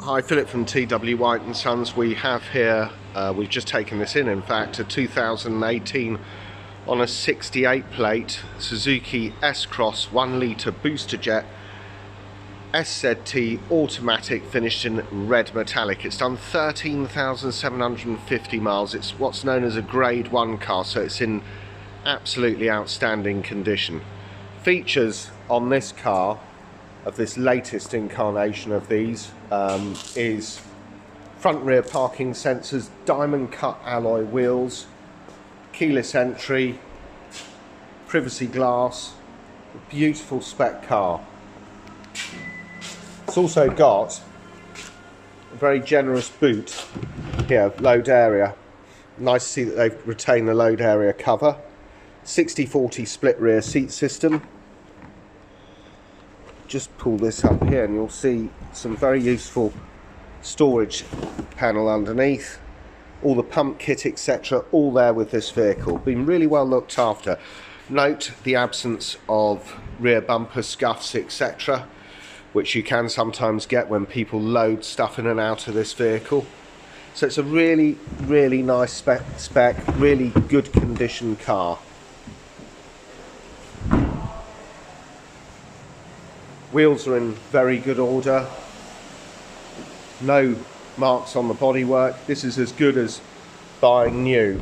Hi, Philip from T.W White Sons. We have here, we've just taken this in fact, a 2018 on a 68 plate Suzuki S-Cross 1 litre Boosterjet SZT automatic, finished in red metallic. It's done 13,750 miles. It's what's known as a grade 1 car, so it's in absolutely outstanding condition. Features on this car, of this latest incarnation of these, is front rear parking sensors, diamond cut alloy wheels, keyless entry, privacy glass, a beautiful spec car. It's also got a very generous boot here, load area. Nice to see that they've retained the load area cover. 60/40 split rear seat system. Just pull this up here and you'll see some very useful storage panel underneath. All the pump kit, etc., all there with this vehicle. Been really well looked after. Note the absence of rear bumper scuffs, etc., which you can sometimes get when people load stuff in and out of this vehicle. So it's a really, really nice spec, really good condition car. Wheels are in very good order. No marks on the bodywork. This is as good as buying new.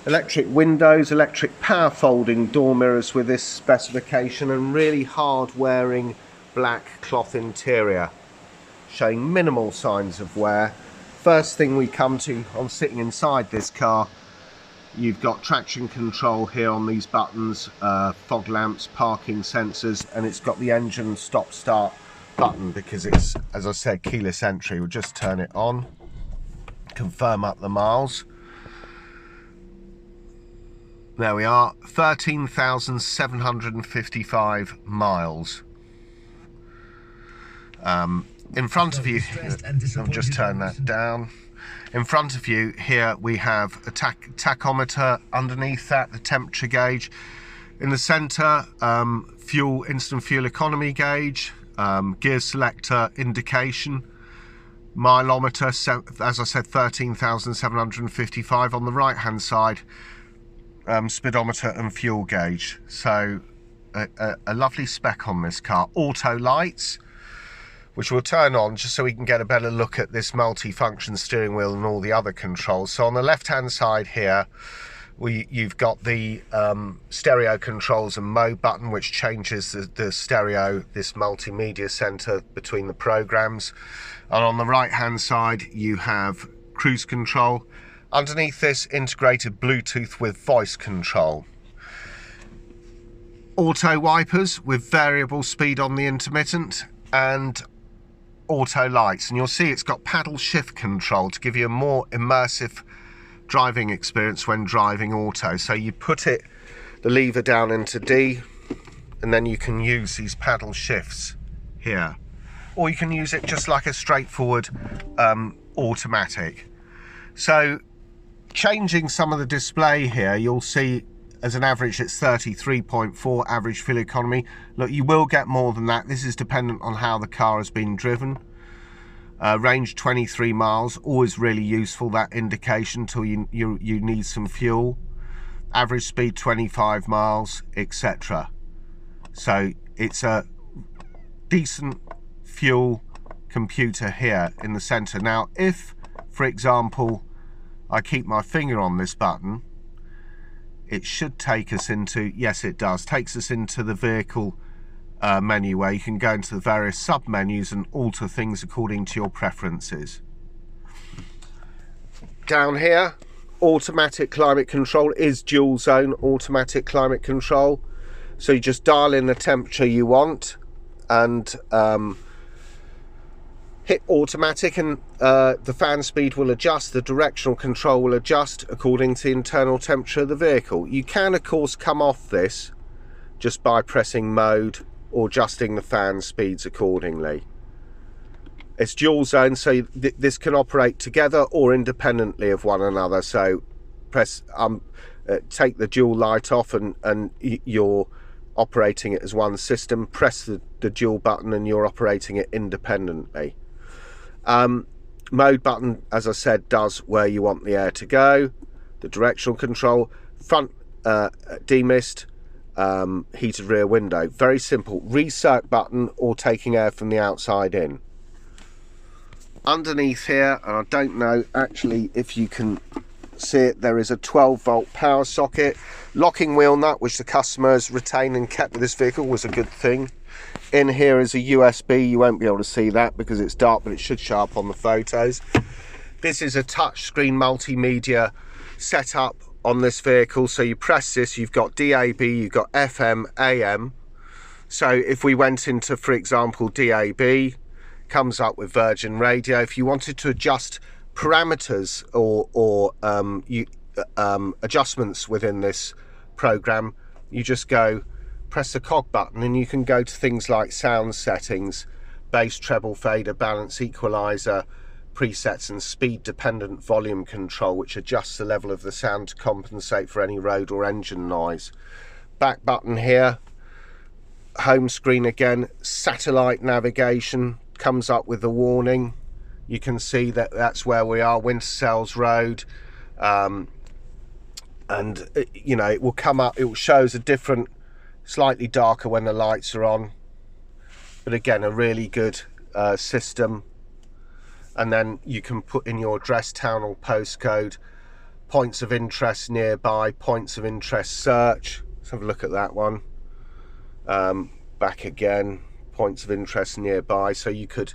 Electric windows, electric power folding door mirrors with this specification, and really hard wearing black cloth interior, showing minimal signs of wear. First thing we come to on sitting inside this car, you've got traction control here on these buttons, fog lamps, parking sensors, and it's got the engine stop start button because it's, as I said, keyless entry. We'll just turn it on, confirm up the miles. There we are, 13,755 miles. In front of you, I'll just turn that down. In front of you here we have a tachometer, underneath that the temperature gauge. In the centre, instant fuel economy gauge, gear selector indication, mileometer, as I said, 13,755. On the right hand side, speedometer and fuel gauge. So a lovely spec on this car. Auto lights, which we'll turn on just so we can get a better look at this multi-function steering wheel and all the other controls. So on the left hand side here, you've got the stereo controls and mode button, which changes the stereo, this multimedia center between the programs. And on the right hand side you have cruise control. Underneath this, integrated Bluetooth with voice control. Auto wipers with variable speed on the intermittent, and auto lights. And you'll see it's got paddle shift control to give you a more immersive driving experience when driving auto. So you put the lever down into D, and then you can use these paddle shifts here. Or you can use it just like a straightforward automatic. So changing some of the display here, you'll see as an average it's 33.4 average fuel economy. Look, you will get more than that. This is dependent on how the car has been driven. Range 23 miles, always really useful, that indication, till you need some fuel. Average speed 25 miles, etc. So it's a decent fuel computer here in the center. Now if, for example, I keep my finger on this button, it should take us into, yes it does, takes us into the vehicle menu, where you can go into the various sub menus and alter things according to your preferences. Down here, automatic climate control is dual zone automatic climate control, so you just dial in the temperature you want and hit automatic, and the fan speed will adjust, the directional control will adjust according to the internal temperature of the vehicle. You can of course come off this just by pressing mode or adjusting the fan speeds accordingly. It's dual zone, so this can operate together or independently of one another. So press take the dual light off and you're operating it as one system. Press the dual button and you're operating it independently. Mode button, as I said, does where you want the air to go. The directional control, front demist, heated rear window. Very simple. Recirc button or taking air from the outside in. Underneath here, and I don't know actually if you can see it, there is a 12-volt power socket. Locking wheel nut, which the customers retained and kept with this vehicle, was a good thing. In here is a USB. You won't be able to see that because it's dark, but it should show up on the photos. This is a touchscreen multimedia setup on this vehicle. So you press this, you've got DAB, you've got FM, AM. So if we went into, for example, DAB, comes up with Virgin Radio. If you wanted to adjust parameters or adjustments within this program, you just go press the cog button and you can go to things like sound settings, bass, treble, fader, balance, equalizer, presets, and speed dependent volume control, which adjusts the level of the sound to compensate for any road or engine noise. Back button here, home screen again, satellite navigation, comes up with a warning. You can see that that's where we are, Wintersells Road, and you know, it will come up, it shows a different, slightly darker when the lights are on, but again a really good system. And then you can put in your address, town or postcode, points of interest nearby, points of interest search. Let's have a look at that one. Back again, points of interest nearby. So you could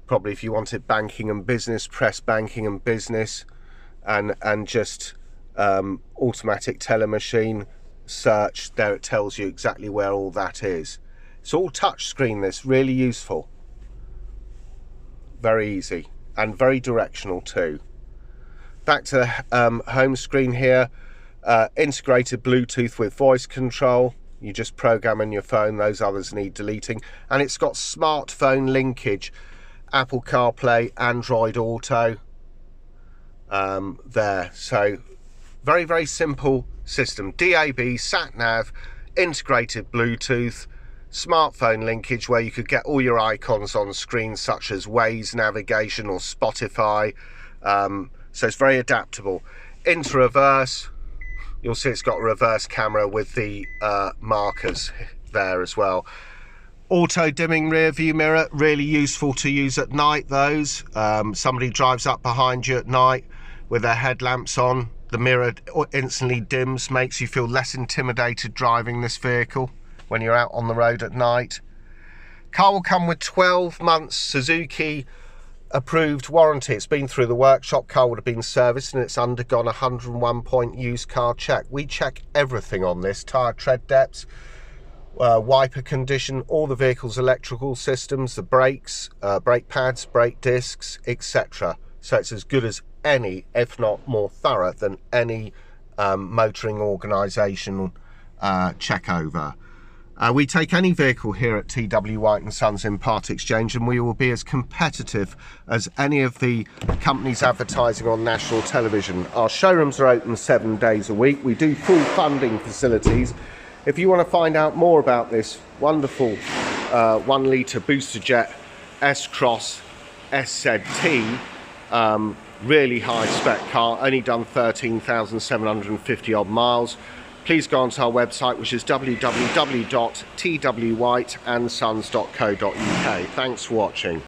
probably, if you wanted banking and business, press banking and business, and just automatic telemachine search. There it tells you exactly where all that is. It's all touch screen, this, really useful, very easy and very directional too. Back to the home screen here, integrated Bluetooth with voice control. You just program in your phone, those others need deleting. And it's got smartphone linkage, Apple CarPlay, Android Auto there. So very, very simple system. DAB, sat nav, integrated Bluetooth, smartphone linkage where you could get all your icons on screen, such as Waze navigation or Spotify. So it's very adaptable. Into reverse, you'll see it's got a reverse camera with the markers there as well. Auto dimming rear view mirror, really useful to use at night. Those somebody drives up behind you at night with their headlamps on, the mirror instantly dims, makes you feel less intimidated driving this vehicle when you're out on the road at night. Car will come with 12 months Suzuki approved warranty. It's been through the workshop, car would have been serviced, and it's undergone a 101-point used car check. We check everything on this: tyre tread depths, wiper condition, all the vehicle's electrical systems, the brakes, brake pads, brake discs, etc. So it's as good as any, if not more thorough than any motoring organisation check over. We take any vehicle here at T.W White Sons in part exchange, and we will be as competitive as any of the companies advertising on national television. Our showrooms are open 7 days a week. We do full funding facilities. If you want to find out more about this wonderful 1 litre Boosterjet S-Cross SZT, really high spec car, only done 13,750 odd miles, please go onto our website, which is www.twwhiteandsons.co.uk. Thanks for watching.